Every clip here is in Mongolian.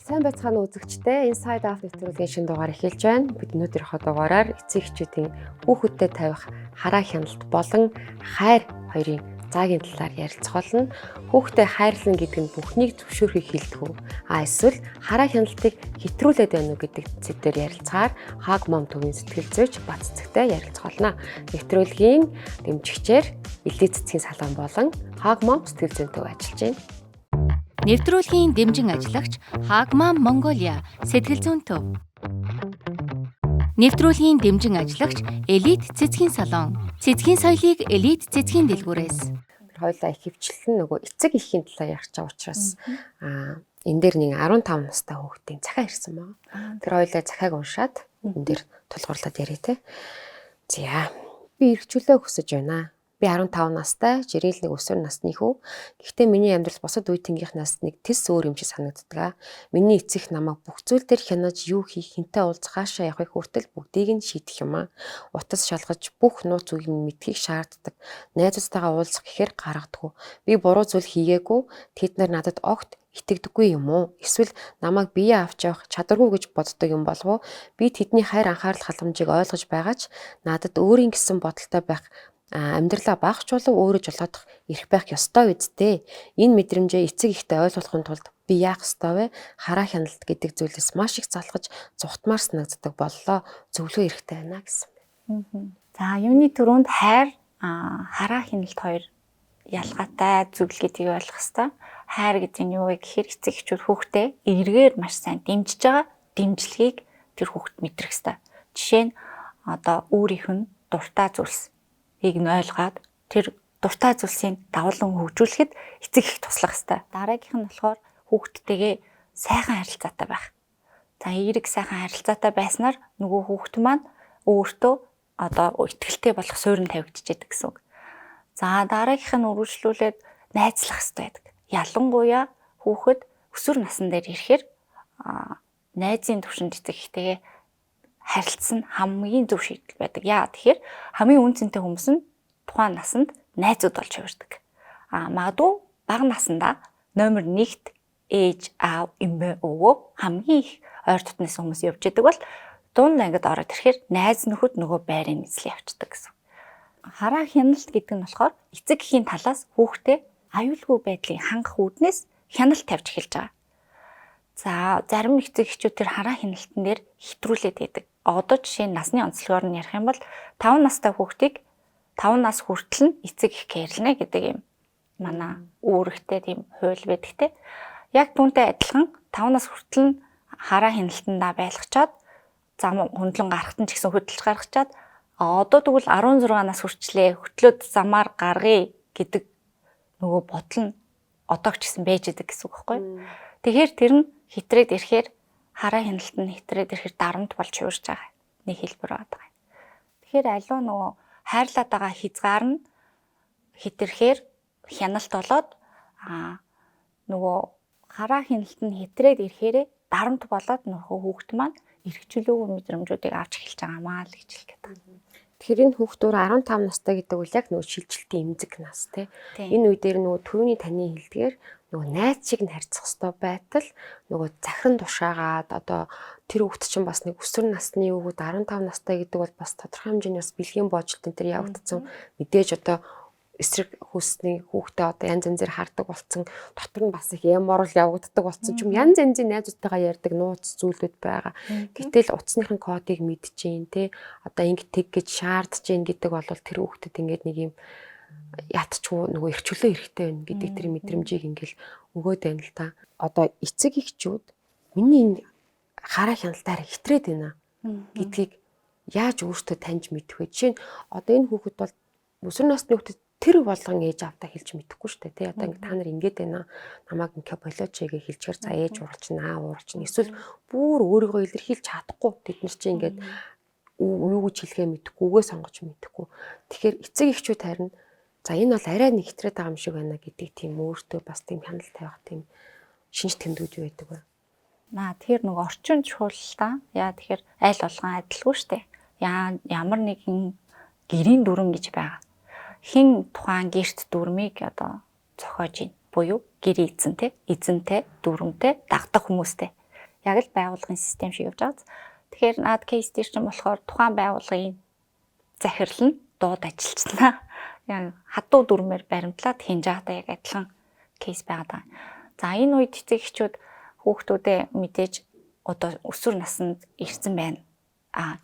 Сайн байцгаана үзэгчдээ. Inside Out нэвтрүүлгийн шинэ дугаар эхэлж байна. Бид өнөөдрийнхөө дугаараар эцэг эхчүүдийн хүүхэдтэй тавих хараа хяналт болон хайр хоёрын заагийн талаар ярилцах болно. Хүүхдэд хайрлана гэдэг нь бүхнийг зөвшөөрөхийг хэлдэг үү? Эсвэл хараа хяналтыг хэтрүүлээд байна уу гэдэг сэдвээр ярилцахаар Hug Mom төвийн сэтгэл зүйч Бат Цэцэгтэй ярилцах болно. Нэвтрүүлгийн дэмжигчээр Элли Цэцгийн салон болон Hug Mom сэтгэл зүйн төв ажиллаж байна. Нэвтрүүлгийн дэмжин ажиллагч Hug Mom Mongolia сэтгэл зүйн төв. Нэвтрүүлгийн дэмжин ажиллагч Элит Цэцгийн салон. Цэцгийн соёлыг Элит Цэцгийн дэлгүүрээс. Хоёулаа их хөвчлэн нөгөө эцэг эхийн талаар ярьж байгаа учраас энэ дээр нэг 15 настай хүүхдийн захаа ирсэн байна. Тэр хоёулаа захааг уншаад энэ дээр тулгуурлаад ярив те. За би эргчүүлээ хүсэж байна. Би 15 настай, жирэл нэг өсвөр насны хүү. Гэхдээ миний амьдрал бусад үеийнхнээс нэг тис өөр юм шиг санагддаг. Миний эцэг намайг бүх зүйл дээр хянаж юу хийх, хинтээ уулзах, хаашаа явахыг хүртэл бүгдийг нь шийдэх юм аа. Утас шалгаж бүх нууц үгийг мэдхийг шаарддаг. Найзуудтайгаа уулзах гэхээр гаргадаггүй. Би буруу зүйл хийгээгүй. Тэд нар надад огт итгэдэггүй юм уу? Эсвэл намайг бие авч явах чадваргүй гэж боддог юм болов уу? Би тэдний хайр анхаарал халамжийг ойлгож байгаа ч надад өөрийн гэсэн бодолтой байх амьдралаа багчуулан өөрөө жолоодох эрх байх ёстой үсттэй. Энэ мэдрэмжээ эцэг ихтэй ойлгохын тулд би яах ёстой вэ? Хараа хяналт гэдэг зүйлээс маш их залхаж зүхтмаар санагддаг боллоо. Зөвлөгөө эрхтэй байна гэсэн. За юуны түрүүнд хайр, хараа хяналт хоёр ялгаатай зүйл гэдгийг ойлгох ёстой. Хайр гэдэг нь юу вэ гэхээр эцэг эхчүүд хүүхдээ эргээр маш сайн дэмжиж байгаа дэмжлэгийг тэр хүүхд мэдрэх ёстой. Жишээ нь одоо өөрийнх нь дуртай зүйлс ийг нь ойлгоод тэр дуртай зүйлсийг давлан хөгжүүлэхэд эцэг их туслах хэрэгтэй. Дараагийнх нь болохоор хүүхдтэйгээ сайхан харилцаатай байх. За эерэг сайхан харилцаатай байснаар нөгөө хүүхд маань өөртөө одоо итгэлтэй болох суурин тавигдчихэд гэсэн үг. За дараагийнх нь үргэлжлүүлээд найзлах хэрэгтэй байдаг. Ялангуяа хүүхэд өсвөр насн дээр ирэхээр найзын түвшинд эцэг ихтэйгээ харилцсан хамгийн зөв шийдэл байдаг. Яа тэгэхээр хамгийн үнцэнтэй хүмүүс нь тухайн насанд найзууд болж хувирдаг. Магадгүй бага насандаа номер 1-т ээж, аав, эмээ, өвөө хамгийн их ойр дотноос хүмүүс явж идэг бол дунд ангид ороод ирэхээр найз нөхөд нөгөө байрын эзлээ явцдаг гэсэн. Хараа хяналт гэдэг нь болохоор эцэг эхийн талаас хүүхдээ аюулгүй байдлыг хангах үүднээс хяналт тавьж эхэлж байгаа. За зарим эцэг эхчүүд тэр хараа хяналтан дээр хэтрүүлээд байдаг. Одоо жишээ нь насны онцлогоор нь ярих юм бол 5 настай хүүхдийг 5 нас хүртэл нь эцэг их кэрлэнэ гэдэг юм. Манай үүрэгтэй тийм хууль байдаг те. Яг түүнтэй адилхан 5 нас хүртэл нь хараа хяналтандаа байлгачаад зам хөндлөн гарахт нь ч гэсэн хөдөлж гаргачаад одоо тэгвэл 16 нас хүрчлээ хөтлөөд замаар гаргая гэдэг нөгөө бодол нь одоо ч гэсэн байж идэг гэсэн үг байхгүй. Тэгэхээр тэр нь хитрээд ирэхээр хараа хяналт нь хитрээд ирэхээр дарамт болж хуурж байгаа нэг хэлбэр байгаа. Тэгэхээр аливаа нөгөө хайрлаад байгаа хязгаар нь хитрхээр хяналт болоод нөгөө хараа хяналт нь хитрээд ирэхээр дарамт болоод нөгөө хүүхд маань эргчлөөгүй мэдрэмжүүдийг авч эхэлж байгаамаа л гэж хэлэх гэдэг. Тэгэхээр энэ хүүхдүүр 15 настай гэдэг үл яг нөгөө шилжилтийн эмзэг нас тий. Энэ үе дээр нөгөө түрүүний таны хэлдгээр нөгөө найз шиг нь харьцах ёстой байтал нөгөө захиран тушаагаад одоо тэр хүүхд чинь бас нэг өсвөр насны хүүхд 15 настай гэдэг бол бас тодорхой хэмжээний бас бэлгийн боожлтын тэр явагдсан мэдээж одоо эсрэг хүүсний хүүхдээ одоо янз янзээр хардаг болсон дотор нь бас их ямарл явагддаг болсон ч юм янз янзын найзуудтайгаа ярьдаг нууц зүйлүүд байгаа. Гэтэл утасныхын кодыг мэдчихээн те одоо ингэ тэг гэж шаардж гин гэдэг бол тэр хүүхдэд ингээд нэг юм ятчгүй нөгөө эрхчлөө хэрэгтэй байна гэдэг тэр мэдрэмжийг ингээл өгөөд байна л та. Одоо эцэг эхчүүд миний энэ хараа хяналтаар хитрээд байна гэдгийг яаж өөртөө таньж мэдэх вэ? Жишээ нь одоо энэ хүүхэд бол өсвөр насны хүүхэд тэр болгон ээж автаа хэлж мэдэхгүй шүү дээ. Тэ одоо ингэ та нар ингэж байна. Намайг ингэ болооч гэж хэлчихэр за ээж ууралчна, ууралчна. Эсвэл бүр өөрийгөө илэрхийлж чадахгүй тэд нар чинь ингэ юу гэж хэлэхээ мэдэхгүй, үгээ сонгож мэдэхгүй. Тэгэхээр эцэг эхчүүд харин за энэ бол арай нэг хитрээд байгаа юм шиг байна гэдэг тийм өөртөө бас тийм хяналт тавих тийм шинж тэмдгүүд юу байдаг вэ? Тэгэхээр нэг орчин чухал та. Яа тэгэхээр аль болгон адилгүй шүү дээ. Ямар нэгэн гэрийн дүрм гэж байгаа. Хин тухайн гэрт дүрмийг одоо зохиож ийн. буюу гэр эзэнтэй, дүүрэмтэй, дагдаг хүмүүстэй. Яг л байгууллагын систем шиг явж байгаа. Тэгэхээр наад кейс дээр чинь болохоор тухайн байгууллагын захирал нь дууд ажилчлаа. Яг хатуу дүрмээр баримтлаад хинж байгаатай яг адилхан кейс байгаа. За энэ үед эцэг эхчүүд хүүхдүүдээ мэдээж одоо өсвөр наснд ирсэн байна.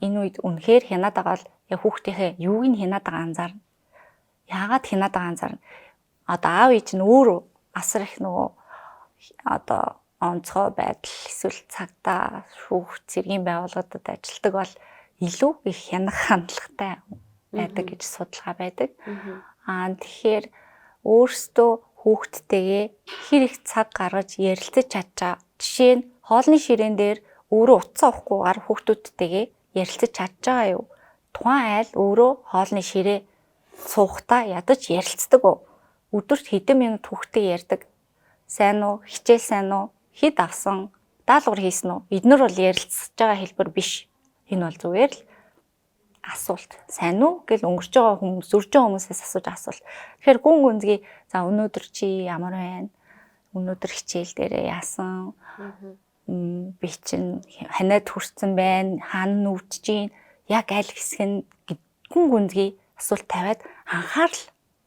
Энэ үед үнэхээр хянаад байгаа л яг хүүхдийнхээ юуг нь хянаад байгаа анзаарна. Яагаад хянаад байгаа анзаарна. Одоо аав ээж нь өөрөө асар их нөгөө одоо онцгой байдал эсвэл цагтаа шүүх цэргийн байгууллагуудад ажилладаг бол илүү их хянах хандлагатай байдаг гэж судалгаа байдаг. Тэгэхээр өөрсдөө хүүхдтэйгээ хэр их цаг гаргаж ярилцаж чадчаа. Жишээ нь хоолны ширээн дээр өөрөө утас авахгүйгээр хүүхдүүдтэйгээ ярилцаж чадж байгаа юу? Тухайн айл өөрөө хоолны ширээ суухдаа ядаж ярилцдаг уу? Өдөрт хэдэн минут хүүхдтэй ярьдаг. Сайн уу? Хичээл сайн уу? Хэд авсан? Даалгавар хийсэн үү? Эднэр бол ярилцж байгаа хэлбэр биш. Энэ бол зүгээр л асуулт. Сайн уу гэж өнгөрч байгаа хүмүүс, үрж байгаа хүмүүсээс асууж асуулт. Тэгэхээр гүн гүнзгий за өнөөдөр чи ямар байна? Өнөөдөр хичээл дээрээ яасан? Би чинь ханаад хүрсэн байна. Хаана нүвдэж гин? Яг аль хэсэг нь гүн гүнзгий асуулт тавиад анхаарал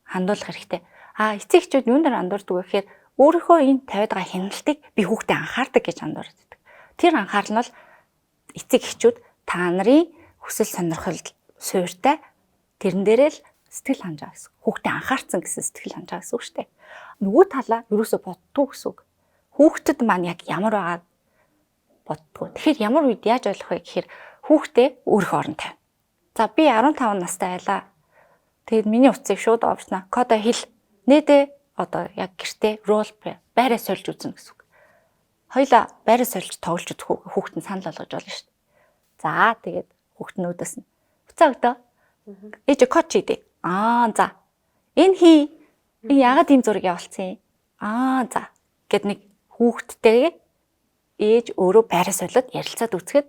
хандуулах хэрэгтэй. Эцэг эхчүүд юунд андуурдаг вэ гэхээр өөрийнхөө энэ тавиад байгаа хяналтыг би хүүхдэд анхаардаг гэж андуурдаг. Тэр анхаарал нь бол эцэг эхчүүд та нарын хүсэл сонирхол суурьтай тэрэн дээрээ л сэтгэл ханж байгаа гэсэн. Хүүхдэд анхаарсан гэсэн сэтгэл ханж байгаа гэсэн үг шүү дээ. Нөгөө талаа юусоо боддгоо гэсэн үг. Хүүхдэд маань яг ямар байгааг боддгоо. Тэгэхээр ямар үед яаж ойлгох вэ гэхээр хүүхдээ өөрийнхөө орон тавь. За би 15 настай байлаа. Тэгээд миний утсыг шууд овснаа. Кодо хэл. Нээдээ одоо яг гэртээ рол байраа сольж үзнэ гэсэн үг. Хоёлаа байраа сольж тоглож үзэх хүүхэд нь санал болгож болно шүү дээ. За тэгээд хүүхэд нь өөдөөс нь буцаа өгдөө. Ээж код чи дээ. За. Энэ хий. Энэ ягаад ийм зураг явуулсан юм? За. Гэт нэг хүүхэдтэйгээ ээж өөрөө байраа солиод ярилцаад үзэхэд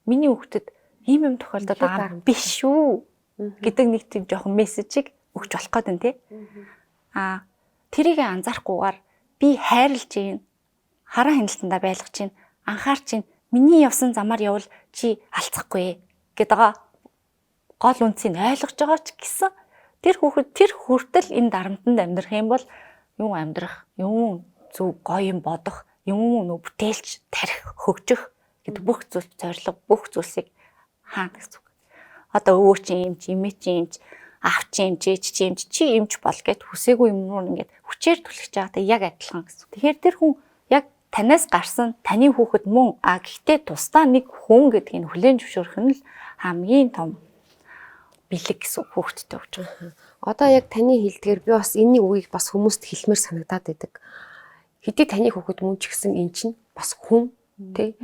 миний хүүхдэд ийм юм тохиолдоод байгаа биш шүү гэдэг нэг тийм жоохон мессежийг өгч болох гэдэг нь тий. Тэрийг анзаарахгүйгээр би хайрлж гин хараа хяналтандаа байлгаж гин анхаарч гин миний явсан замаар явал чи алцахгүй гэдэг гол үнцийг ойлгож байгаа ч гэсэн тэр хүүхэд тэр хүртэл энэ дарамтанд амьдрах юм бол юм амьдрах юм зөв гоё юм бодох юм нөө бүтээлч тарих хөгжих гэдэг бүх зүйл зорилго бүх зүйлсийг хаана гэсэн үг. Одоо өвөө чи юм чи эмээ чи юм чи аав чи юм чи чи юмч бол гэд хүсээгүй юм руу ингээд хүчээр түлхэж байгаатай яг адилхан гэсэн. Тэгэхээр тэр хүн яг танаас гарсан таны хүүхэд мөн гэхдээ тусдаа нэг хүн гэдгийг хүлээн зөвшөөрөх нь л хамгийн том бэлэг гэсэн хүүхэдтэй өгч байгаа. Одоо яг таны хэлдгээр би бас энэний үгийг бас хүмүүст хэлмээр санагдаад байдаг. Хэдий таны хүүхэд мөн ч гэсэн эн чинь бас хүн тий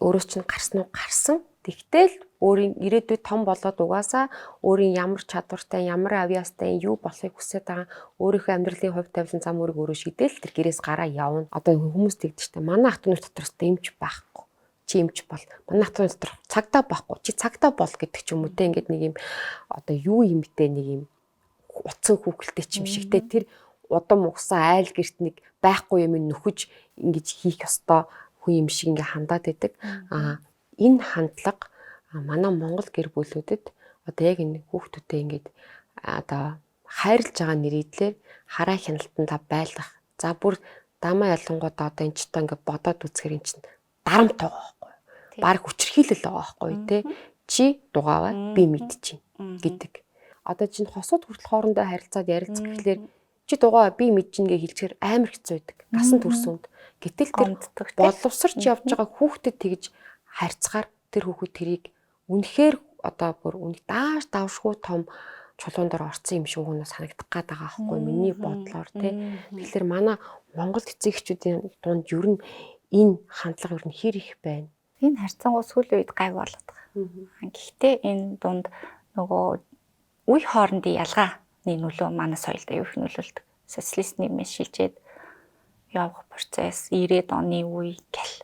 өөрөө чинь гарсан уу гарсан. Тэгтэл өөрийн ирээдүйд том болоод угаасаа өөрийн ямар чадвартай, ямар авьяастай юу болохыг хүсэж байгаа өөрийнхөө амьдралын хувь тавилан зам өөрийг өөрөө шийдээл тэр гэрээс гараа явна. Одоо хүмүүс тэгдэж штэ. Манай ах トゥ дотроос дэмж байхгүй. Чи эмч бол. Манай ах トゥ дотор цагтаа байхгүй. Чи цагтаа бол гэдэг ч юм уу те ингээд нэг юм одоо юу юмтэй нэг юм утсан хүүхэлтэй ч юм шигтэй тэр удам угсан айл гэрт нэг байхгүй юм нөхөж ингэж хийх ёстой хүн юм шиг ингээ хандаад байдаг. Энэ хандлага манай Монгол гэр бүлүүдэд одоо яг энэ хүүхдүүдэд ингээд одоо хайрлаж байгаа нэрийдлэр хараа хяналтандаа байлгах. За бүр дамаа ялангуудаа одоо энэ ч одоо ингээд бодоод үзэхэр эн чинь дарамт байгаа байхгүй. Бараг хүчрхийлэл байгаа байхгүй тий. Чи дугааваа би мэдчихээн гэдэг. Одоо чинь хосууд хүртэл хоорондоо харилцаад ярилцах гэхлээр чи дугааваа би мэдчихээн гэж хэлчихээр амар хэцүү байдаг. Насан туршинд. Гэтэл тэр боловсрч явж байгаа хүүхдэд тэгж харьцгаар тэр хүүхэд тэрийг үнэхээр одоо бүр үнийг дааш давшгүй том чулуун дээр орсон юм шиг өнөө санагдах гээд байгаа байхгүй миний бодлоор тий. Тэгэхээр манай Монгол эцэг эхчүүдийн дунд ер нь энэ хандлага ер нь хэр их байна. Энэ харьцангуй сүүлийн үед гай болоод байгаа. Гэхдээ энэ дунд нөгөө үе хоорондын ялгааны нөлөө манай соёлд аюул их нөлөөлдөг. Социалист нийгмээс шилжээд явах процесс 90-ад оны үе гэл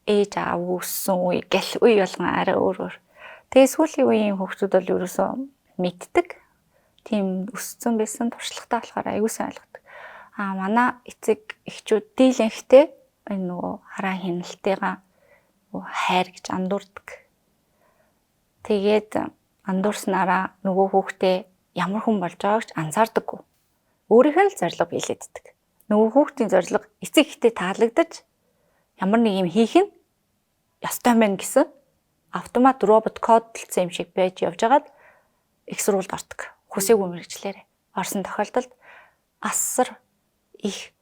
ээж аав өссөн үе гэл үе болгон арай өөр. Тэгээ сүүлийн үеийн хүүхдүүд бол ерөөсөө мэддэг. Тийм өссөн байсан туршлагатай болохоор аюул сайн ойлгодог. манай эцэг эхчүүд дийлэнхтэй энэ нөгөө хараа хяналтайгаа хайр гэж андуурдаг. Тэгээд андуурснараа нөгөө хүүхдээ ямар хүн болж байгааг ч анзаардаггүй. Өөрийнх нь л зориг биелээддэг. Нөгөө хүүхдийн зориг эцэг эхтэй таалагдаж ямар нэг юм хийх нь ёстой мэн гэсэн автомат робот кодлцсон юм шиг байж явж байгаад их сургуульд ордог. Хүсээгүй мэрэгчлэрээ орсон тохиолдолд асар их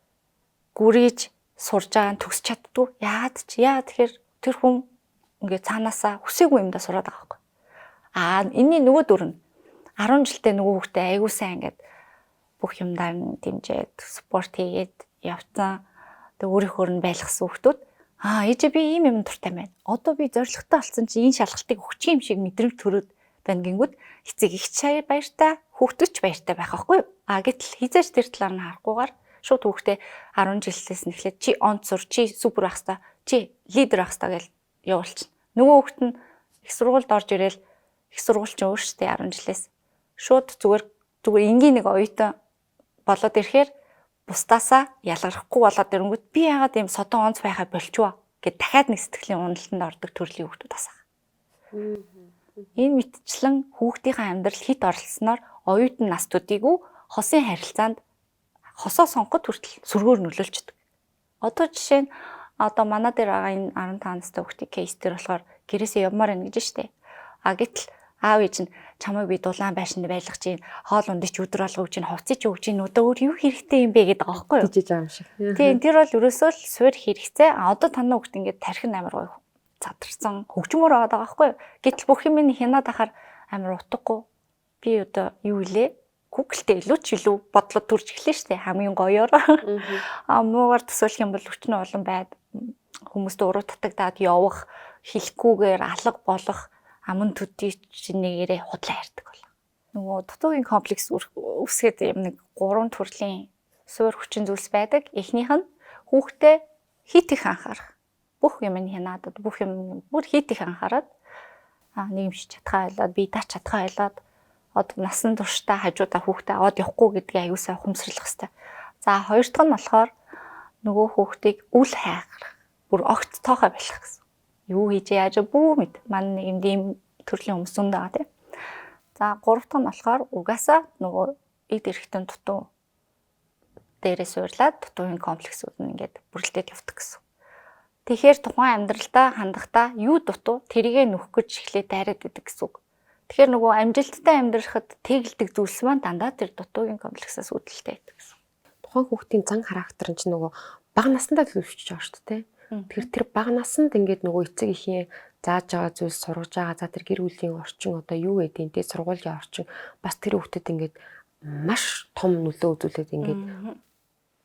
гүрийж сурж байгаа нь төгсч чаддгүй. Яа тэгэхээр тэр хүн ингээд цаанаасаа хүсээгүй юмдаа сураад байгаа байхгүй. Энэний нөгөө дүр нь 10 жилдээ нөгөө хүүхдээ аягүй сайн ингээд бүх юмдаа нь дэмжээд спорт хийгээд явцсан. Тэг өөрийнхөө нь байлгасан хүүхдүүд ээжээ би ийм юм дуртай байна. Одоо би зоригтой болсон чи энэ шалгалтыг өгчих юм шиг мэдрэмж төрөөд байна гингүүд эцэг их чаяр баяртай хүүхдүүч баяртай байх байхгүй юу? Гэтэл хизээч тэр талаар нь харахгүйгээр шууд хүүхдээ 10 жилээс нь эхлээд чи онцор чи супер ах хэвээр чи лидер ах хэвээр гэж явуулчихна. Нөгөө хүүхд нь их сургуульд орж ирээл их сургуульч өөртөө 10 жилээс шууд зүгээр энгийн нэг оюутан болоод ирэхээр бусдаасаа ялгархгүй болоод ирэнгүүт би яагаад ийм содон онц байхаа болчихвоо гэд дахиад нэг сэтгэлийн уналтанд ордог төрлийн хүүхдүүд асаа. Энэ мэтчлэн хүүхдийнхээ амьдрал хит оролцсноор оюутан настуудыг хосын харилцаанд хосоо сонгоход хүртэл сүргээр нөлөөлчдөг. Одоо жишээ нь манай дээр байгаа энэ 15 настай хүүхдийн кейс дээр болохоор гэрээсээ явмаар байна гэж штэ. Гэтэл аав ээж нь чамайг би дулаан байшинд байлгах чинь хоол ундч өдөр алга өгч чинь хувцсыг өгч чинь одоо өөр юу хэрэгтэй юм бэ гэдэг байгаа байхгүй юу? Дижиж байгаа юм шиг. Тийм тэр бол ерөөсөө л суурь хэрэгцээ. Одоо танаа хүүхд ингээд тархин амар гоё задарсан хөгжмөр байгаа байхгүй юу? Гэтэл бүх юм нь хянаад ахаар амар утгагүй. Би одоо юу илээ? Google-тэй илүү ч илүү бодлоод төрж эхлэв штэ хамгийн гоёор. Муугаар төсөөлөх юм бол өчнө олон байд хүмүүст уруу татагдаад явах, хэлэхгүйгээр алга болох аман төдий чинь нэгээрээ худлаа ярьдаг бол. Нөгөө дутуугийн комплекс үсгээд юм нэг 3 төрлийн суурь хүчин зүйлс байдаг. Эхнийх нь хүүхдээ хит их анхаарах. Бүх юм нь хянаад бүх юм бүр хит их анхаарад нэг юм шиж чадхаа байлаад би даач чадхаа байлаад одоо насан туршдаа хажуудаа хүүхдээ аваад явахгүй гэдгийг аюусаа ухамсарлах хэрэгтэй. За хоёр дахь нь болохоор нөгөө хүүхдийг үл хайхрах. Бүр огт тоохоо байлгах гэсэн. Юу хийж яаж бүү мэд. Манай нэг юм төрлийн хүмүүс зөндөө байгаа тийм. За гурав дахь нь болохоор угаасаа нөгөө эд эрхтэн дутуу дээрээ суурлаад дутуугийн комплексүүд нь ингээд бүрэлдээд явдаг гэсэн. Тэгэхээр тухайн амьдралдаа хандахдаа юу дутуу тэрийгэ нөхөх гэж эхлээд дайраад идэг гэсэн үг. Тэгэхээр нөгөө амжилттай амьдрахад тэгэлдэг зүйлс маань дандаа тэр дутуугийн комплексаас үүдэлтэй байдаг гэсэн. Тухайн хүүхдийн зан характер нь ч нөгөө бага насндаа л өвчөж байгаа шүү дээ. Тэгэхээр тэр бага наснд ингээд нөгөө эцэг эхийн зааж байгаа зүйлс сургаж байгаа. За тэр гэр бүлийн орчин одоо юу гэдэг те сургуулийн орчин бас тэр хүүхдэд ингээд маш том нөлөө үзүүлээд ингээд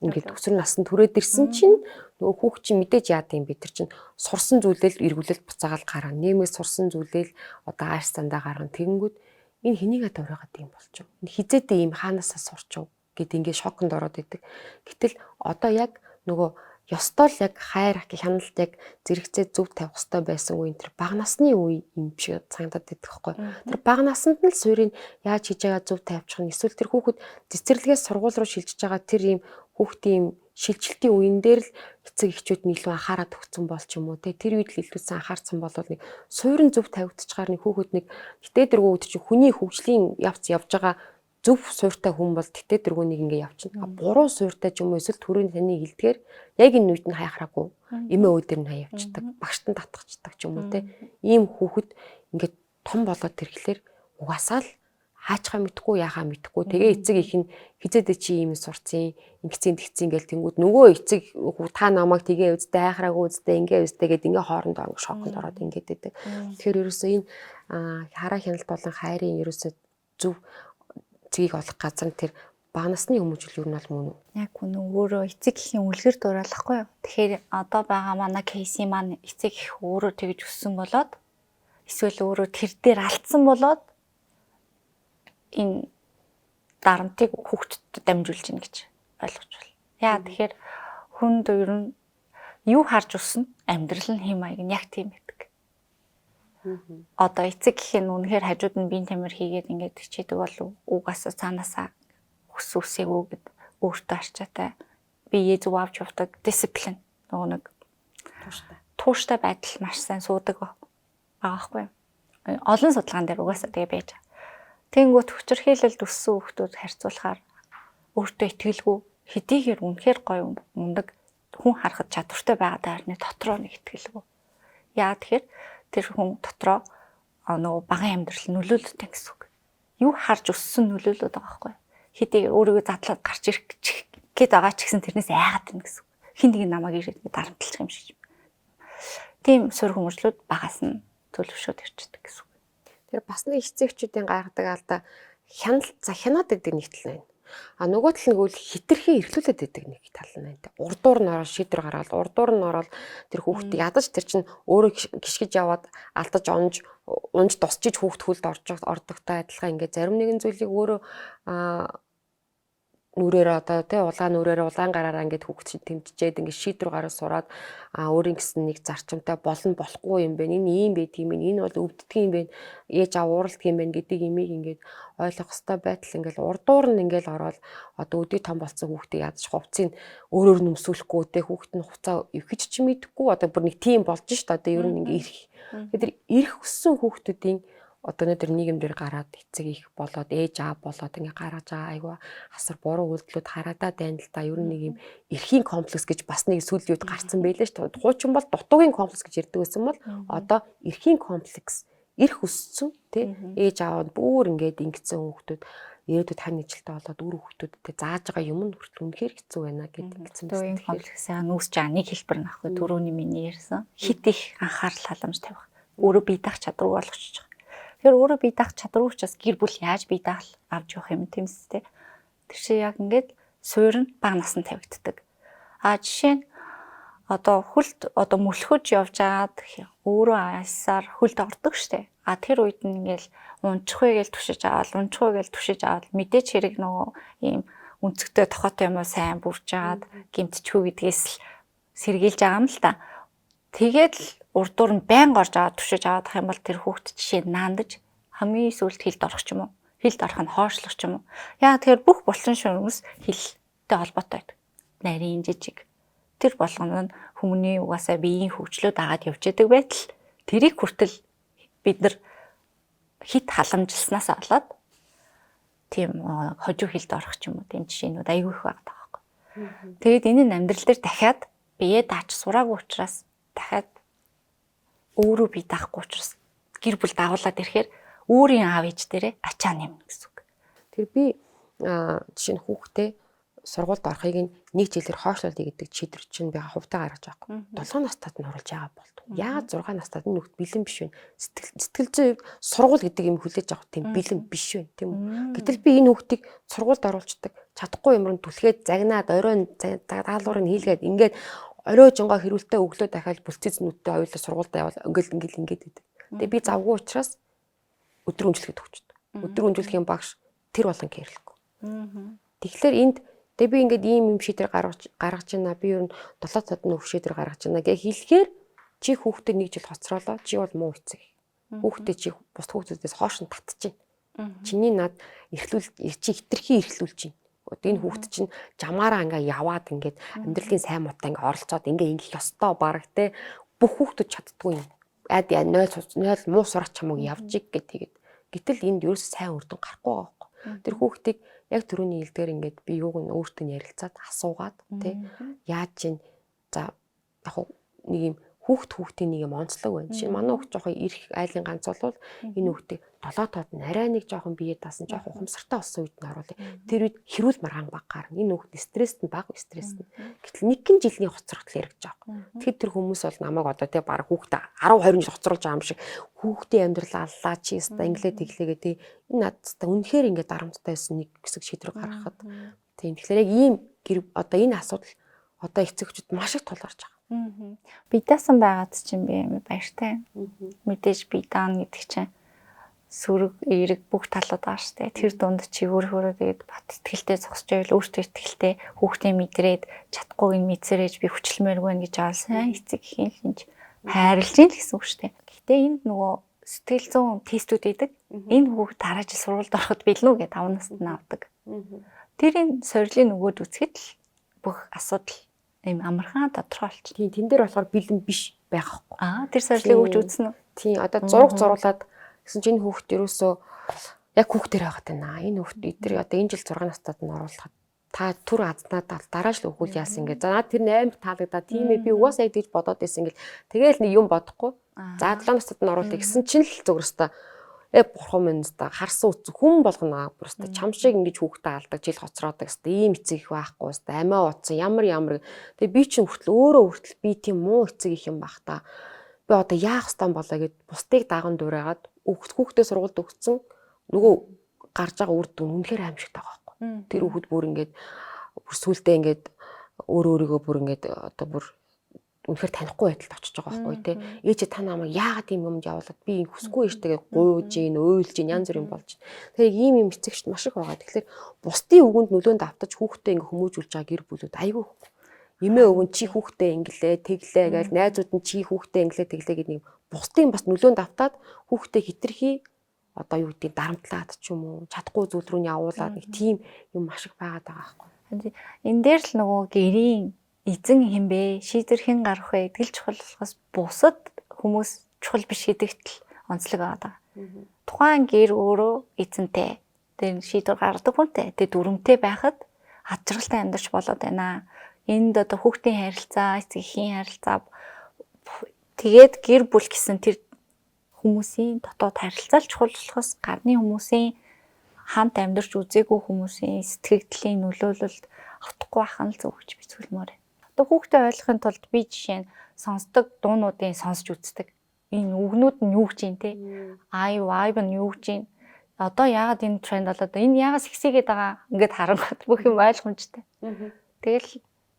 өсвөр наснд түрээд ирсэн чинь нөгөө хүүхд чинь мэдээж яад юм бэ тэр чинь сурсан зүйлэл эргүүлэл буцаагаал гараа нэмээс сурсан зүйлэл одоо ааш зандаа гарган тэгэнгүүт энэ хэнийг тавраагаад юм болчих. Энэ хизээдээ юм хаанасаа сурч гэд ингээд шоконд ороод идэг. Гэтэл одоо яг нөгөө ёстой л яг хайр хяналт яг зэрэгцээ зөв тавих хэрэгтэй байсан үе тэр бага насны үе юм шиг санагдаад байдаг хгүй. Тэр бага наснд нь л суурийг яаж хийж байгаа зөв тавьчих нь эсвэл тэр хүүхэд цэцэрлэгээс сургууль руу шилжиж байгаа тэр юм хүүхдийн шилжилтийн үеин дээр л эцэг эхчүүд нь илүү анхаарал төгсөн бол ч юм уу те тэр үед л илүүсэн анхаарсан бол нэг суурин зөв тавигдчихаар нэг хүүхэд нэг гэтээ дэргүү үт чинь хүний хөгжлийн явц явж байгаа зөв суурьтай хүн бол гэтээ дэргүү нэг ингэ явчихна. Буруу суурьтай ч юм уу эсвэл төрийн таны хилдгээр яг энэ үед нь хаяхраагүй эмээ өө дээр нь хаявчдаг багшд нь татгачдаг ч юм уу те ийм хүүхэд ингээд том болоод тэрхлээр угаасаа л хаачхаа мэдхгүй яхаа мэдхгүй тэгээ эцэг их нь хизээдээ чи ийм сурцیں ингэцэн тэгцэн гэл тэнгүүд нөгөө эцэг та намайг тэгээ үздэй хайхраагүй үздэй ингээ үздэй гэд ингээ хоорондоо шоконд ороод ингээд байдаг. Тэгэхээр ерөөсөө энэ хараа хяналт болон хайрын ерөөсөө зөв цэгийг олох газар нь тэр бага насны хүмүүжил юу нь бол мөн үү? Яг үнэн өөрөө эцэг эхийн үлгэр дуурайлахгүй юу? Тэгэхээр одоо байгаа манай кейси маань эцэг эх өөрөө тэгж өссөн болоод эсвэл өөрөө тэр дээр алдсан болоод энэ дарамтыг хүүхдэд дамжуулж гин гэж ойлгож байна. Яа тэгэхээр хүнд ер нь юу харж өснө амьдрал нь хэм маяг нь яг тийм байдаг. Одоо эцэг гэх нь үнэхээр хажууд нь биеийн тамир хийгээд ингээд хичээдэг бол угаасаа цаанаасаа хүс үсээгөө гэд өөртөө арчаатай биеэ зөв авч явдаг дисциплин нөгөө нэг тууштай байдал маш сайн суудаг байгаа байхгүй. Олон судалгаан дээр угаасаа тэгээ байж байгаа. Тэнгүүт хүчирхийлэлд өссөн хүүхдүүд харьцуулахаар өөртөө итгэлгүй хэдийгээр үнэхээр гоё мундаг хүн харахад чадвартай байгаа даарны дотроо нэг итгэлгүй. Яа тэгэхээр тэр хүн дотроо нөгөө багын амьдрал нөлөөлөдөг гэсэн үг. Юу харж өссөн нөлөөлөд байгаа байхгүй. Хэдийгээр өөрийгөө задлаад гарч ирэх гээд байгаа ч гэсэн тэрнээс айгаад байна гэсэн үг. Хин нэг намайг ирээд дарамтлах юм шиг. Тийм суурь хүмүүжлүүд багаас нь төлөвшөөд ирчихдэг гэсэн үг. Тэр бас нэг эцэгчүүдийн гайхдаг алдаа хянаад гэдэг нэг тал байна. А нөгөө тал нь үл хитрхи эрхлүүлээд байдаг нэг тал нь байна. Урдуур нь ороод шийдвэр гаргаад урдуур нь ороод тэр хүүхдийг ядаж тэр чинь өөрөө гიშгэж яваад алдаж унж тусчиж хүүхд хүлд ордогтой адилхан ингээд зарим нэгэн зүйлийг өөрөө нүрээр одоо тий улаан нүрээр улаан гараараа ингээд хүүхд тэмцчээд ингээд шийдвэр гараад сураад өөрийн гэсэн нэг зарчимтай болно болохгүй юм бэ. Энэ ийм байт юм бэ. Энэ бол өвддөг юм бэ. Ээж аав ууралдаг юм байна гэдэг имийг ингээд ойлгох хэвээр байтал ингээд урдуур нь ингээд ороод одоо өдөө том болсон хүүхдийг ядаж хувцсыг өөрөөр нь өмсүүлэхгүй тий хүүхд нь хувцаа эвхэж ч мэдхгүй одоо бүр нэг тийм болж шít одоо ер нь ингээд ирэх. Тэгэхээр ирэх өссөн хүүхдүүдийн одоо өнөөдөр нийгэмдэр гараад эцэг их болоод ээж аав болоод ингээ гаргаж байгаа айгу хасар буруу үйлдэлүүд хараадаа байна л да. Ер нь нэг юм эрхийн комплекс гэж бас нэг сүүлийн үед гарцсан байлээ шүү дээ. Хуучин бол дутуугийн комплекс гэж ярьдаг байсан бол одоо эрхийн комплекс эрх өссөн тий ээж аав бүр ингээд ингэсэн хүүхдүүд ирээдүйд хань ижилтэй болоод үр хүүхдүүдтэй зааж байгаа юм нь хүртэл үнэхээр хэцүү байна гэдэг ингэсэн байна. Энэ комплексаа нүүсж байгаа нэг хэлбэр нөхгүй түрүүний миний ярьсан хит их анхаарал халамж тавих өөрөө бие даах чадвар болгочих жоох. Тэгэхээр өөрөө бие даах чадвар учраас гэр бүл яаж бие даах авч явах юм тэмс тэ. Тэр чинь яг ингээд суурь нь бага насанд тавигддаг. Жишээ нь одоо хүлд одоо мөлхөж явж байгаад өөрөө аясаар хүлд ордог штэ. Тэр үед нь ингээл унчихвэ гэж түшиж аваад мэдээч хэрэг нөгөө ийм өнцгтэй тохиотой юм уу сайн бүрж аваад гимтчихүү гэдгээс л сэргийлж байгаа юм л та. Тэгээд л урдуур нь байн горж аваад түшиж аваадах юм бол тэр хүүхд жишээ наандаж хамгийн сүүлд хилд орох ч юм уу. Хилд орох нь хоошлох ч юм уу. Яа тэгэхээр бүх булчин шүрмэс хилтэй холбоотой байдаг. Нарийн жижиг. Тэр болгоно нь хүмүүний угаасаа биеийн хөгжлөд агаад явж байдаг байтал тэрийг хүртэл бид нар хит халамжилснаас болоод тийм хожуу хилд орох ч юм уу тийм жишээнүүд аягүй их байгаа байхгүй. Тэгээд энэ нь амьдрал дээр дахиад бие даач сураагүй учраас дахиад өөрөө бие даахгүй учраас гэр бүл дагуулад ирэхээр өөрийн аав ээж дээрээ ачаа нэмнэ гэсэн үг. Тэр би жишээ нь хүүхдээ сургуульд орохыг нэг жилээр хойшлуулъя гэдэг шийдвэр чинь би хувьдаа гаргаж байхгүй. 7 настайд нь оруулж байгаа болдог. Яагаад 6 настайд нь нөхд бэлэн биш вэ? Сэтгэл зүйн сургууль гэдэг юм хүлээж авах тийм бэлэн биш вэ, тийм үү? Гэтэл би энэ хүүхдийг сургуульд оруулцдаг. Чадахгүй юмрын түлхээд загнаад оройн даалгаврыг хийлгээд ингээд орой жингоо хэрүүлтэй өглөө дахиад бүлцэц нүдтэй хоёулаа сургуульд явал ингээд гэдэг. Тэгээ би завгүй учраас өдөр өнжлөхөд өгчдөг. Өдөр өнжлөх юм багш тэр болон кэрлэхгүй. Тэгэхээр энд тэгээ би ингээд ийм юм шийдвэр гаргаж байна. Би ер нь 7 цад нөх шийдвэр гаргаж байна гэж хэлэхээр чи хүүхдэд 1 жил хоцроолоо. Чи бол муу эцэг. Хүүхдэд чи бус хүүхдүүдээс хоош нь татчихэв. Чиний над чи хитрхи эрхлүүлж байна. Энэ хүүхд чинь жамаараа ингээ яваад ингээд амьдралын сайн муутай ингээ оролцоод ингээ ингэх ёстой баг те бүх хүүхдүүд чаддгүй юм. 0 муу сурах чамаг явж иг гэдэг. Гэтэл энд ерөөс сайн үр дүн гарахгүй байгаа байхгүй. Тэр хүүхдийг яг түрүүний хэлдгээр ингээд би юуг нь өөртөө ярилцаад асуугаад тий яаж чинь за яг нэг юм хүүхдийн нэг юм онцлог байна. Жишээ нь манай хүүхд жоохон ирэх айлын ганц болвол энэ хүүхдийг 7 тоод нь арай нэг жоохон бие даасан жоохон ухамсартай болсон үед нь оруулъя. Тэр үед хэрүүл маргаан баг гарна. Энэ хүүхд стресст нь баг стресст нь. Гэтэл нэг гин жилийн хоцрогдол яригдж байгаа. Тэгэхээр тэр хүмүүс бол намайг одоо тий баг хүүхд 10 20 жил хоцруулж байгаа юм шиг хүүхдийн амьдрал аллаа чи өста инглээ тэглээгээ тий энэ надтай үнэхээр ингээд дарамттай байсан нэг хэсэг шийдвэр гаргахад тийм тэгэхээр яг ийм одоо энэ асуудал одоо эцэгчүүд маш их тулгарч байгаа. Би даасан байгаад чинь би баяртай. Мэдээж би даана гэдэг чинь сүрэг эерэг бүх талууд байгаа штэ. Тэр дунд чи өөрөө тэгээд бат итгэлтэй зогсож байвал өөртөө итгэлтэй хүүхдээ мэдрээд чадахгүйг нь мэдсэрэж би хүчлэмээр байна гэж аалсан эцэг ихийн шинж хайрлж ийн л гэсэн үг штэ. Гэтэ энд нөгөө сэтгэл зүйн тестүүд байдаг. Энэ хүүхд дараа жил сургуульд ороход бэлнүү гэдэг 5 наснд нь авдаг. тэрийн сорилын нөгөөд үзэхэд л бүх асуудал ийм амархан тодорхойлч. Тийм тэн дээр болохоор бэлэн биш байх байхгүй. Тэр сорилыг өгч үзнэ үү? Тийм одоо зураг зуруулаад гэсэн чинь энэ хүүхд ерөөсөө яг хүүхдээр байгаад байна. Энэ хүүхд эдгээр одоо энэ жил 6 настад нь оруулахад та түр азнаад дараа жил өгүүл яасан ингээд. За наад тэр амар таалагдаа. Тийм ээ би угаасаа идэж бодоод байсан ингээд. Тэгээл нэг юм бодохгүй. За 7 настад нь оруулах гэсэн чинь л зөвөрөстө бурхан минь өстө харсан үз хүн болгоно бүрстэ чам шиг ингэж хүүхдээ алдаг жил хоцроодаг өстө ийм эцэг их байхгүй өстө амиа утсан ямар тэгээ би чинь хүртэл би тийм муу эцэг их юм бах та би одоо яах стан болоо гэд бусдыг даган дуурайгаад хүүхдээ сургуульд өгсөн нөгөө гарч байгаа үр дүн үнэхээр аимшигтай байгаа байхгүй тэр хүүхэд бүр ингээд бүр сүултээ ингээд өөрийгөө бүр ингээд одоо бүр үнэхээр танихгүй байдалд очиж байгаа байхгүй тий. Ээжээ та намайг яагаад ийм юмд явуулаад би хүсгүй ээжтэйгээ гуйж гин, уйлж гин янз бүрийн болж байна. Тэгэхээр ийм эцэгчд маш их байгаа. Тэгэхээр бусдын өгөнд нөлөөнд автаж хүүхдээ ингээ хүмүүжүүлж байгаа гэр бүлүүд айгүй. Эмээ өвөн чи хүүхдээ инглээ, тэглээ гэж найзууд нь чи хүүхдээ инглээ, тэглээ гэдэг нэг бусдын бас нөлөөнд автаад хүүхдээ хитрхи одоо юу гэдэг дарамтлаад ч юм уу чадахгүй зүйл рүү нь явуулаад нэг тийм юм маш их байгаад байгаа байхгүй. Энэ дээр л нөгөө гэрийн эзэн хинбэ шийдвэр хэн гарах вэ гэдэл чухал болохоос бусад хүмүүс чухал биш гэдэгт л онцлог байгаа. Тухайн гэр өөрөө эзэнтэй тэр шийдвэр гаргадаг хүнтэй тэр дүрмтэй байхад ачралтай амьдарч болоод байна. Энд одоо хүүхдийн харилцаа, эцгийн харилцаа тэгээд гэр бүл гэсэн тэр хүмүүсийн дотоод харилцаа чухал болохоос гадны хүмүүсийн хамт амьдарч үзээгүй хүмүүсийн сэтгэгдлийн нөлөөлөлд автахгүй байх нь зөв гэж би зөвлөмөр. Одоо хүүхдээ ойлгохын тулд би жишээ нь сонсдог дуунуудын сонсч үздэг. Энэ үгнүүд нь юу гэж юм те? Vibe нь юу гэж юм? Одоо яагаад энэ тренд болоод энэ яагаад сексигээд байгаа? Ингээд харангуут бүх юм ойлгомжтой. Тэгэл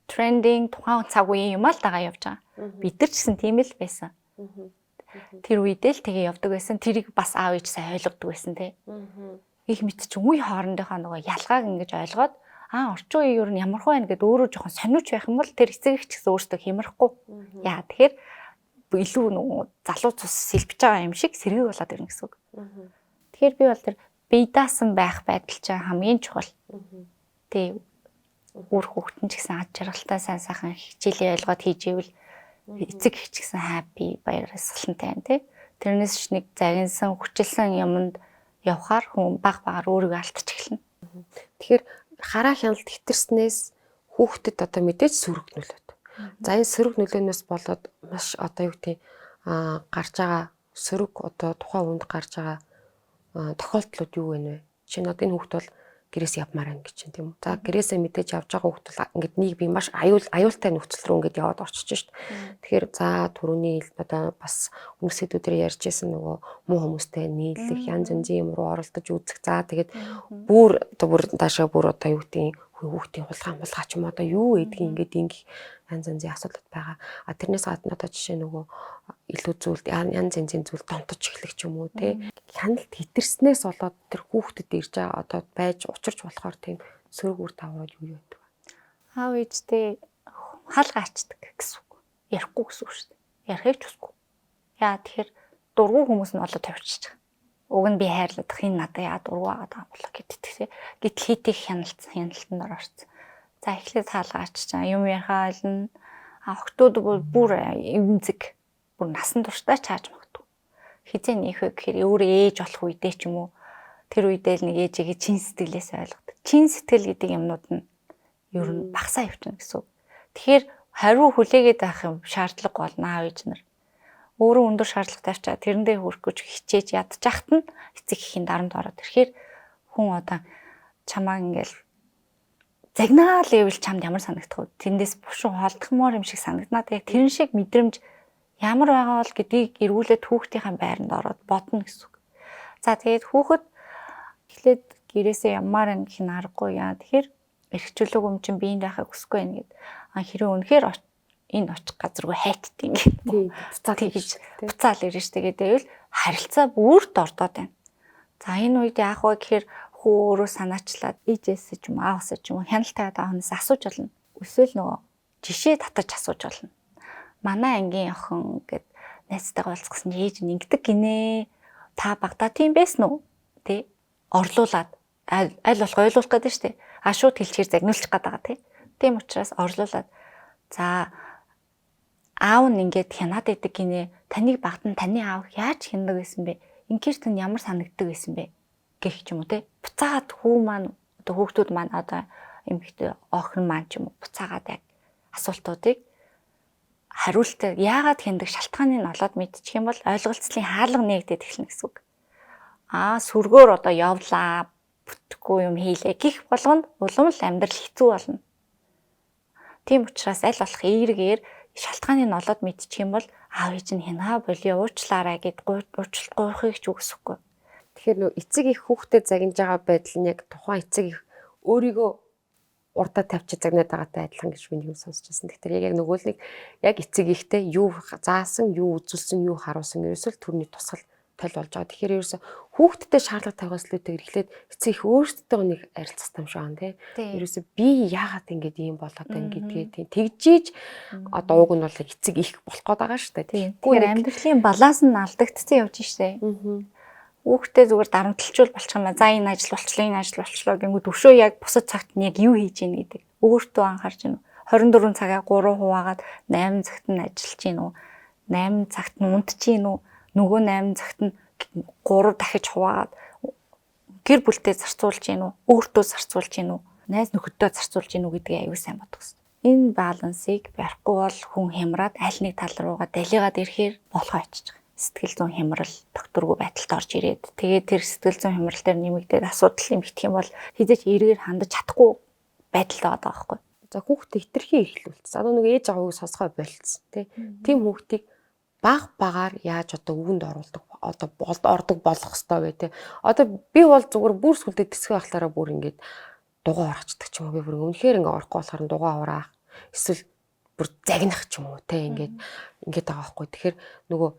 трендинг тухайн цаг үеийн юм л дагаа явж байгаа. Бид нар ч гэсэн тийм л байсан. Тэр үедээ л тэгээ явдаг байсан. Тэрийг бас аав ээж сайн ойлгодог байсан те. Их мэд чи үе хоорондынхаа нөгөө ялгааг ингэж ойлгоод орчин үеийн юу нь ямар хөө байна гэдээ өөрөө жоохон сониуч байх юм бол тэр эцэг их ч гэсэн өөртөө хямрахгүй. Яа тэгэхээр илүү нөгөө залуу цус сэлбэж байгаа юм шиг сэргийг болоод ирнэ гэсэн үг. Тэгэхээр би бол тэр бие даасан байх байдал чинь хамгийн чухал. Тэ үр хүүхдэн ч гэсэн ад жаргалтай сайн сайхан хичээлээ ойлгоод хийж ивэл эцэг их ч гэсэн хаппи баяр ёслолтой байна тий. Тэрнээс ч нэг загинсан хүчилсэн юмд явхаар хүн багаар өөрийгөө алдчих эхэлнэ. Тэгэхээр хараа хяналт хитэрснээс хүүхдэд одоо мэдээж сөрөг нөлөөд. За энэ сөрөг нөлөөнөөс болоод маш одоо юу гэдэг гарч байгаа сөрөг одоо тухайн хүнд гарч байгаа тохиолдлууд юу вэ нэ? Жишээ нь одоо энэ хүүхд бол гэрээс явмаар байна гэж чинь тийм үү. За гэрээсээ мэдээж явж байгаа хүүхд бол ингээд нэг би маш аюултай нөхцөл рүү ингээд яваад орчиж шít. Тэгэхээр за түрүүний одоо бас хүмүүсүүдээр ярьж байсан нөгөө муу хүмүүстэй нийлэх янз янзын юм руу оролдож үзэх. За тэгээд бүр даашаа бүр одоо юу гэдэг хүүхдийн хулгай ч юм одоо юу гэдгийг ингээд ингэх янз янзын асуудал байгаа. Тэрнээс гадна одоо жишээ нөгөө илүү зүйл янз янзын зүйл донтож эхлэх ч юм уу те. Хяналт хитэрснээс болоод тэр хүүхдэд ирж байгаа одоо байж учирч болохоор тийм сөрөг үр дагаврууд юу байдаг вэ? Аав ээжтэй хаалгаачдаг гэсэн үг. Ярихгүй гэсэн үг шүү дээ. Ярихыг ч хүсэхгүй. Яа тэгэхээр дургу хүмүүс нь болоод тавьчихж байгаа. Уг нь би хайрлах энэ надад яа дургу агаад байгаа болоо гэдэгтэй. Гэтэл хийх хяналтанд орсон. За эхлээд хаалгааччаа юм ярихаа ойлно. Охтууд бүр эмзэг бүр насан туршдаа чааж магтав. Хизээ нөх вэ гэхээр өөрөө ээж болох үедээ ч юм уу тэр үедээ л нэг ээжигээ чин сэтгэлээс ойлгодог. Чин сэтгэл гэдэг юмнууд нь ер нь багасаа явчихна гэсэн үг. Тэгэхээр хариу хүлээгээд байх юм шаардлага болно аав ээж нар. Өөрөө өндөр шаардлагатай авчаа тэрэндээ хүрэхгүй ч хичээж ядчихт нь эцэг ихийн дарамт ороод ирэхээр хүн одоо чамаа ингээл загнаал ивэл чамд ямар санагдах вэ? Тэндээс бушин холдохмоор юм шиг санагдана. Тэгээ тэрэн шиг мэдрэмж ямар байгаа бол гэдгийг эргүүлээд хүүхдийнхээ байранд ороод бодно гэсэн үг. За тэгээд хүүхэд эхлээд гэрээсээ ямаар юм гэх нь аргагүй яа. Тэгэхээр эрхчлөөг юм чинь биеинд байхыг хүсэхгүй байна гэд. Хэрэв үнэхээр энэ очих газар руу хайтдیں۔ Буцаал ирнэ шүү дээ. Гэвэл харилцаа бүрд ордоод байна. За энэ үед яах вэ гэхээр хүү өөрөө санаачлаад ээжээс ч юм ааваас ч юм хяналттай таахнаас асууж болно. Эсвэл нөгөө жишээ татаж асууж болно. Манай ангийн охин гэд найзтайгаа уулзсан ээж нь ингэдэг гинэ. Та багтаа тийм байсан уу? Тэ орлуулад аль болох ойлгуулах гэдэг шүү дээ. шууд хэлчихээр загнуулчих гээд байгаа тий. Тийм учраас орлуулад за аав нь ингээд хянаад идэг гинэ. Таныг багтан таны аав яаж хяндаг байсан бэ? Ингээр тань ямар санагддаг байсан бэ? Гэх ч юм уу тий. Буцаагаад хүү маань одоо хүүхдүүд маань одоо эмэгтэй охин маань ч юм уу буцаагаад яг асуултуудыг хариултаа яагаад хяндаг шалтгааныг нь олоод мэдчих юм бол ойлголцлын хаалга нээгдээд эхэлнэ гэсэн үг. Сүргөөр одоо явлаа, бүтэхгүй юм хийлээ гэх болгонд улам л амьдрал хэцүү болно. Тийм учраас аль болох эергээр шалтгааныг нь олоод мэдчих юм бол аав ээж нь хянаа болио уучлаарай гэд уучлалт гуйхыг ч үгсэхгүй. Тэгэхээр нөө эцэг их хүүхдэд загнаж байгаа байдал нь яг тухайн эцэг их өөрийгөө урдаа тавьчих загнаад байгаатай адилхан гэж би нэг юм сонсч байсан. Тэгэхээр яг нөгөө л нэг яг эцэг ихтэй юу заасан, юу үзүүлсэн, юу харуулсан ерөөсөө төрний тусгал тал болж байгаа. Тэгэхээр ерөөсөө хүүхдтэй шаардлага тавиулслуудыг эхлээд эцэг их өөрсдөө нэг арилцах юм шиг байна тий. Ерөөсөө би яагаад ингэж ийм болоод байна гэдгээ тэгжиж одоо уг нь бол эцэг их болох гээд байгаа шүү дээ. Тэгэхээр амьдралын баланс нь алдагдцсан явж штэ. Хүүхдээ зүгээр дарамтлчул болчих юм аа. За энэ ажил болчлоо, энэ ажил болчлоо гингүүд өшөө яг бусад цагт нь яг юу хийж ийн гэдэг. Өөртөө анхаарч байна. 24 цагаа 3 хуваагаад 8 цагт нь ажиллаж гин үү? 8 цагт нь унтж гин үү? Нөгөө 8 цагт нь 3 дахиж хуваагаад гэр бүлтэй зарцуулж гин үү? Өөртөө зарцуулж гин үү? Найз нөхөддөө зарцуулж гин үү гэдгийг аюу сайн бодох хэрэгтэй. Энэ балансыг барихгүй бол хүн хямраад аль нэг тал руугаа далигаад ирэхээр болохоо очиж байгаа. Сэтгэл зүйн хямрал докторгүй байдалд орж ирээд тэгээд тэр сэтгэл зүйн хямрал дээр нэмэгдээд асуудал нэмэгдэх юм бол хизээч эргээр хандаж чадахгүй байдалд байгаа байхгүй. За хүүхдээ хитрхи эрхлүүлсэн. Одоо нэг ээж авааг сонсгой болцсон тий. Тим хүүхдийг багаар яаж одоо өвөнд оруулдаг одоо ордог болгох ёстой вэ тий. Одоо би бол зүгээр бүр сүлдээ тэсгэ байхлаараа бүр ингээд дугаа орчдөг ч юм уу. Би бүр үнэхээр ингээд орохгүй болохоор дугаа ураах эсвэл бүр загнах ч юм уу тий. Ингээд байгаа байхгүй. Тэгэхээр нөгөө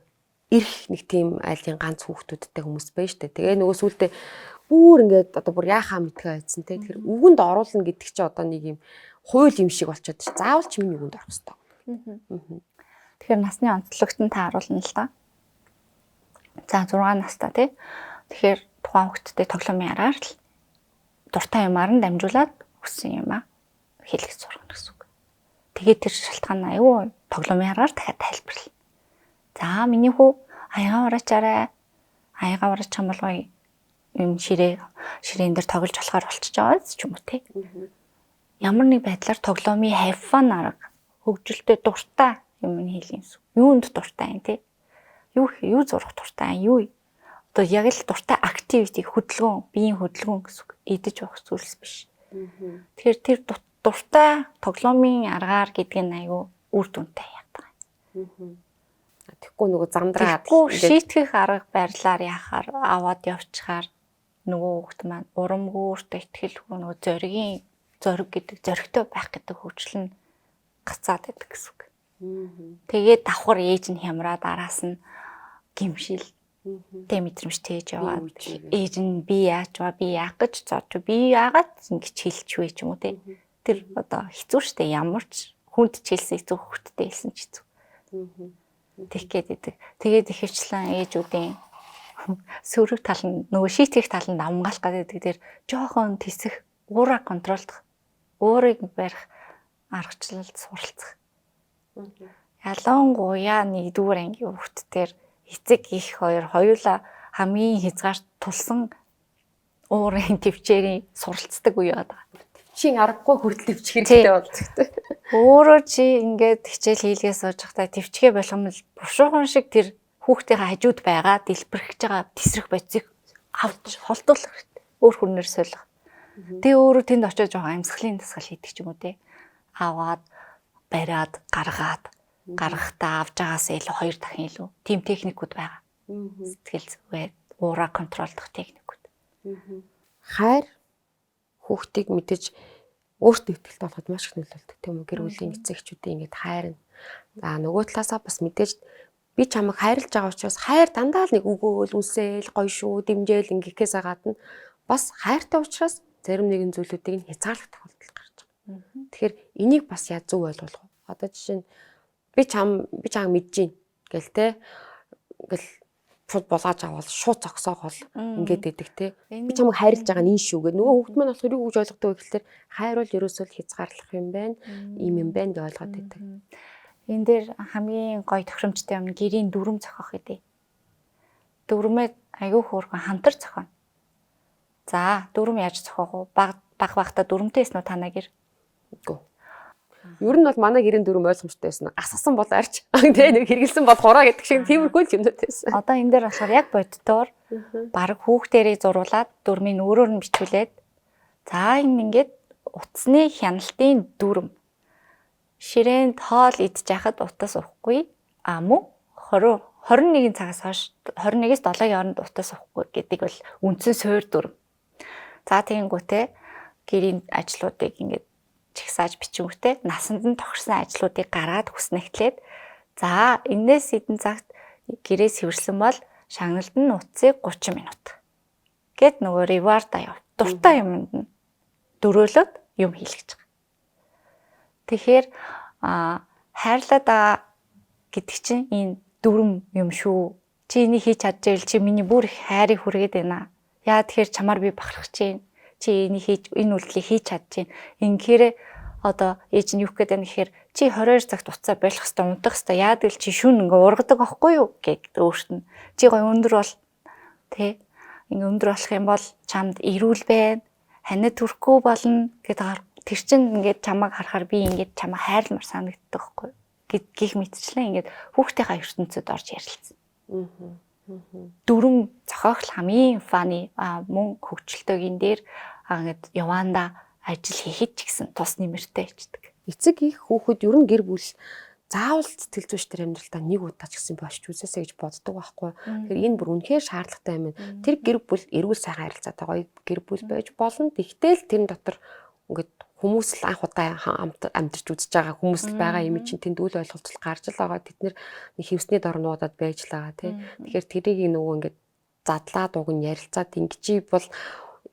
ирэх нэг тийм айлын ганц хүүхдүүдтэй хүмүүс байж штэ. Тэгээ нөгөө сүултээ бүр ингээд одоо бүр яахаа мэдгээ айдсан те. Тэгэхээр өвгөнд оруулна гэдэг чи одоо нэг юм хууль юм шиг болчиход ш. Заавал ч миний өвгөнд орох хэрэгтэй. Тэгэхээр насны онцлогт нь тааруулна л да. За 6 настай тий. Тэгэхээр тухайн хүүхдтэй тоглоомын аргаар л дуртай юмар нь дамжуулаад хүссэн юм хэлэх сургана гэсэн үг. Тэгээд тэр шалтгаан аюу тоглоомын аргаар дахиад тайлбарлана. За миний хүү аяга ураачаарай. Аяга ураач юм бол гоё юм ширээн дээр тоглож болохоор болчихж байгаа ч юм уу те. Ямар нэг байдлаар тоглоомын have fun арга хөгжилтэй дуртай юм хийх юмс. Юунд дуртай юм те. Юу зурх дуртай юу. Одоо яг л дуртай activity хөдөлгөөн, биеийн хөдөлгөөн гэсэн үг. Идэж уух зүйлс биш. Тэгэхээр тэр дуртай тоглоомын аргаар гэдэг нь аюу үр дүнтэй яадаг. Тэгэхгүй нөгөө замдраад шийтгэх арга барилаар яхаар аваад явчихаар нөгөө хүүхд маань урамгүйрт ихтгэлгүй нөгөө зориг гэдэг зоригтой байх гэдэг хөгжил нь гацаад байдаг гэсэн үг. Тэгээд давхар ээж нь хямраад араас нь гимшил тэ мэдрэмжтэйж яваад ээж нь би яаж ба би яах гэж зодж би яагаад ингэж хэлж вэ ч юм уу те. Тэр одоо хэцүү шттэ ямар ч хүнд ч хэлсэн хэцүү хүүхдтэй хэлсэн ч хэцүү. Тэгэх гээд. Тэгээд ихэвчлэн ээжүүдийн сөрөг тал нь нөгөө шийтгэх тал нь амгаалах гэдэг дээр жоохон тэсэх, уура контролдох, уурыг барих аргачлалд суралцах. Ялангуяа 1-р ангийн хүүхдтэр эцэг их хоёулаа хамгийн хязгаарт тулсан уурын төвчээрийн суралцдаг үе байдаг. Чин аргагүй хүртэл төвчих хэрэгтэй болчихтой. Өөрөө чи ингээд хичээл хийлгээ сууж байхдаа төвчгээ болгоомл бушуухан шиг тэр хүүхдийнхээ хажууд байгаа дэлбэрэж байгаа тесрэх бодисыг авч холдуулах хэрэгтэй. Өөр хүнээр солих. Тэгээ өөрөө тэнд очиж байгаа амьсгалын дасгал хийдэг ч юм уу те. Аваад, бариад, гаргахтаа авж байгаасаа илүү 2 дахин илүү тим техникүүд байгаа. Сэтгэл зүгээ уура контролдох техникүүд. Хайр хүүхдийг мэдээж өөртөө ихтэй болоход маш их нөлөөлдөг тийм үү? Гэр бүлийн эцэгчүүдийн ингэж хайрна. За нөгөө талаасаа бас мэдээж би чамайг хайрлаж байгаа учраас хайр дандаа л нэг өгөөл, үнсээл, гоё шүү, дэмжээл ингэхээс гадна бас хайртай учраас зарим нэгэн зүйлүүдийг нь хязгаарлах тохиолдол гарч байгаа. Тэгэхээр энийг бас яаж зөв ойлгох вэ? Одоо жишээ нь би чам мэдэж гин гэл те. Ингээл шууд булгааж аваад шууд зогсоогоол ингээд идэг те. Би чамайг хайрлаж байгаа нь энэ шүү гэдэг. Нөгөө хүүхд маань болохоор юу гэж ойлгодог вэ гэхэлэр хайр бол ерөөсөө хязгаарлах юм байна. Ийм юм байна гэж ойлгоод идэг. Энэ дээр хамгийн гоё тохиромжтой юм гэрийн дүрм зохиох гэдэг. Дүрмээ аягүй хөөрхөн хамтар зохионо. За, дүрм яаж зохиох вэ? Багтаа дүрмтэй эснүү танаа гэр. Үгүй. Ер нь бол манай гэрийн дүрм ойлгомжтой байсан. Асгасан бол арч. Тэгээ нэг хэрэгэлсэн бол хураа гэдэг шиг тиймэрхүү л юмнууд байсан. Одоо энэ дээр болохоор яг боддоор баг хүүхдэрийг зурулаад дүрмийг өөрөөр нь бичүүлээд за энэ ингээд утасны хяналтын дүрм. Ширээнд хоол идж яхад утас уухгүй. Мөн 21 цагаас хойш 21-с 7-гийн хооронд утас уухгүй гэдэг бол үндсэн суур дүрм. За тэгэнгүүтээ гэрийн ажлуудыг ингээд чигсааж бичингүүтээ насанд нь тохирсон ажлуудыг гараад хүснэгтлээд за энэс хэдэн цагт гэрээ сэвэрсэн бол шагналд нь утсыг 30 минут. Гэт нөгөө reward аяа дуртай юмд нь дөрөөлөд юм хийлгэж байгаа. Тэгэхээр хайрлаад байгаа гэдэг чинь энэ дүрм юм шүү. Чи энийг хийж чадчихвэл чи миний бүр их хайрыг хүргээд байна. Яа тэгэхээр чамаар би бахархаж чинь чи энийг хийж энэ үйлдэлийг хийж чадчих. Ингэхээр одоо ээж нь юу гэхэд байна гэхээр чи 22 цагт уцаа болох хэвээр унтах хэвээр яадаг л чи шүн ингээ ургадаг байхгүй юу гэд өөрт нь. Чи гой өндөр бол тэ ингээ өндөр болох юм бол чамд эрүүл байна. Ханаа төрөхгүй болно гэдэг тэр чин ингээд чамайг харахаар би ингээд чамайг хайрламар санагддаг байхгүй юу. Гих мэтчлэн ингээд хүүхдийнхаа ертөнцид орж ярилцсан. Дүрм зохиогч хамгийн фаны мөн хөгжилтөгийн дээр ингээд яванда ажил хийхэд ч гэсэн тус нэмэртэй ичдэг. Эцэг их хүүхэд ер нь гэр бүл заавал сэтгэл зүйч төр амьдралдаа нэг удаа ч гэсэн бошч үзээсэй гэж боддог байхгүй. Тэгэхээр энэ бүр үнэхээр шаардлагатай юм. Тэр гэр бүл эрүүл сайхан харилцаатай гоё гэр бүл байж болно. Тэгтэл тэрэн дотор ингээд хүмүүс л анх удаа амьдарч үзэж байгаа хүмүүс л байгаа юм чинь тэнд үл ойлголцол гарч л байгаа. Тэд нэг хевсний дорнуудад байж л байгаа тий. Тэгэхээр тэрийг нөгөө ингээд задлаад уг нь ярилцаад ингэж бол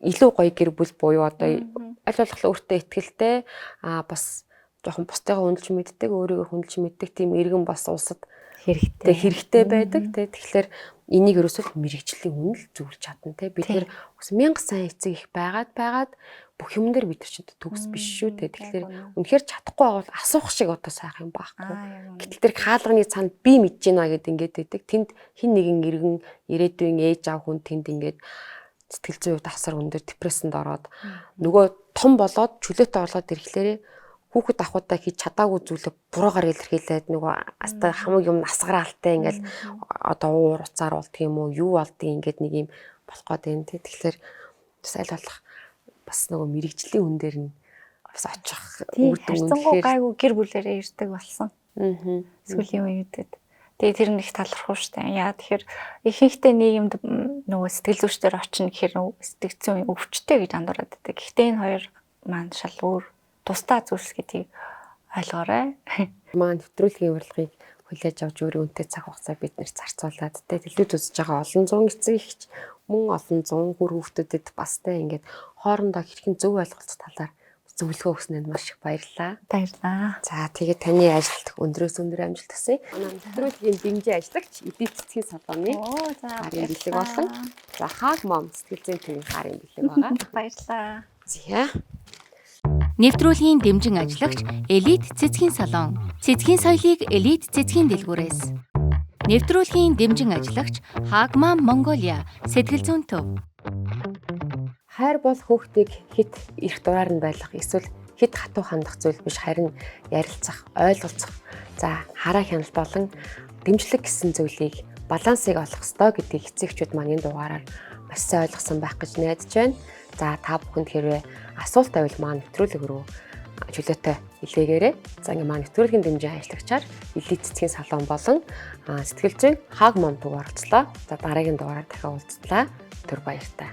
илүү гоё гэр бүл буюу одоо аль болох өөртөө ихтгэлтэй бас жоохон бусдыгаа хүндэлж мэддэг, өөрийгөө хүндэлж мэддэг тийм иргэн бас улсад хэрэгтэй байдаг тий. Тэгэхээр энийг ерөөсөө мэрэгжлийн үнэл зөвлөж чадна тий. Бид нэр 1000 сайн эцэг их байгаад бүх юм дээр бид нар ч төгс биш шүү дээ. Тэгэхээр үнэхээр чадахгүй байгаа бол асуух шиг одоо сайхан юм байхгүй. Гэтэл тэр хаалганы цаанд би мэдэж байна гэдээ ингээд байдаг. Тэнд хин нэгэн иргэн ирээдүйн ээж аав хүн тэнд ингээд сэтгэл зүйн хувьд асар өндөр депрессэнд ороод нөгөө том болоод чөлөөтэй болоод ирэхлээрээ хүүхэд ахуудаа хийж чадаагүй зүйлээ буруугаар илэрхийлээд нөгөө аста хамаг юм насгараалтай ингээл одоо уур уцаар болдго юм уу юу болдгийг ингээд нэг юм болох гээд байна тий. Тэгэхээр бас аль болох бас нөгөө мэрэгжлийн хүн дээр нь бас очих үр дүн үнэхээр гайгүй гэр бүлээрээ ирдэг болсон. Сүүлийн үеүүдэд. Тэгээ тэр нэг талархав штэ. Яа тэгэхээр ихэнхдээ нийгэмд нөгөө сэтгэл зүйчдэр очно гэхээр сэтгцэн өвчтэй гэж андуураад байдаг. Гэхдээ энэ хоёр маань шал өөр тусдаа зүйлс гэдгийг ойлгоорой. Маань нэвтрүүлгийн урилгыг хүлээж авч өөрийн үнэтэй цаг хугацаа биднэрт зарцуулаад телевиз үзэж байгаа олон зуун эцэг ихч мөн олон зуун бүр хүүхдүүдэд бас тэ ингээд хоорондоо хэрхэн зөв ойлголцох талаар зөвлөгөө өгснөнд маш их баярлалаа. Баярлалаа. За тэгээд таны ажилд өндрөөс өндөр амжилт хүсье. Манай нэвтрүүлгийн дэмжээ ажиллагч Элит цэцгийн салбарны харын бэлэг болон за Hug Mom сэтгэл зүйн төвийн харын бэлэг байгаа. Баярлалаа. За Нэвтрүүлгийн дэмжин ажиллагч Элит цэцгийн салон. Цэцгийн соёлыг Элит цэцгийн дэлгүүрээс. Нэвтрүүлгийн дэмжин ажиллагч Hug Mom Mongolia сэтгэл зүйн төв. хайр бол хүүхдийг хит эрх дураар нь байлгах эсвэл хит хатуу хандах зүйл биш харин ярилцах, ойлголцох. За хараа хяналт болон дэмжлэг гэсэн зүйлийг балансыг олох ёстой гэдгийг эцэгчүүд маань энэ дугаараар маш сайн ойлгосон байх гэж найдаж байна. За та бүхэнд хэрвээ асуулт байвал маань нэвтрүүлэг рүү чөлөөтэй илгээгээрэй. За ингээ маань нэвтрүүлгийн дэмжин ажиллагчаар Элит цэцгийн салон болон сэтгэл зүйн Hug Mom дугаар орцлоо. За дараагийн дугаараар дахин уулзлаа. Түр баяртай.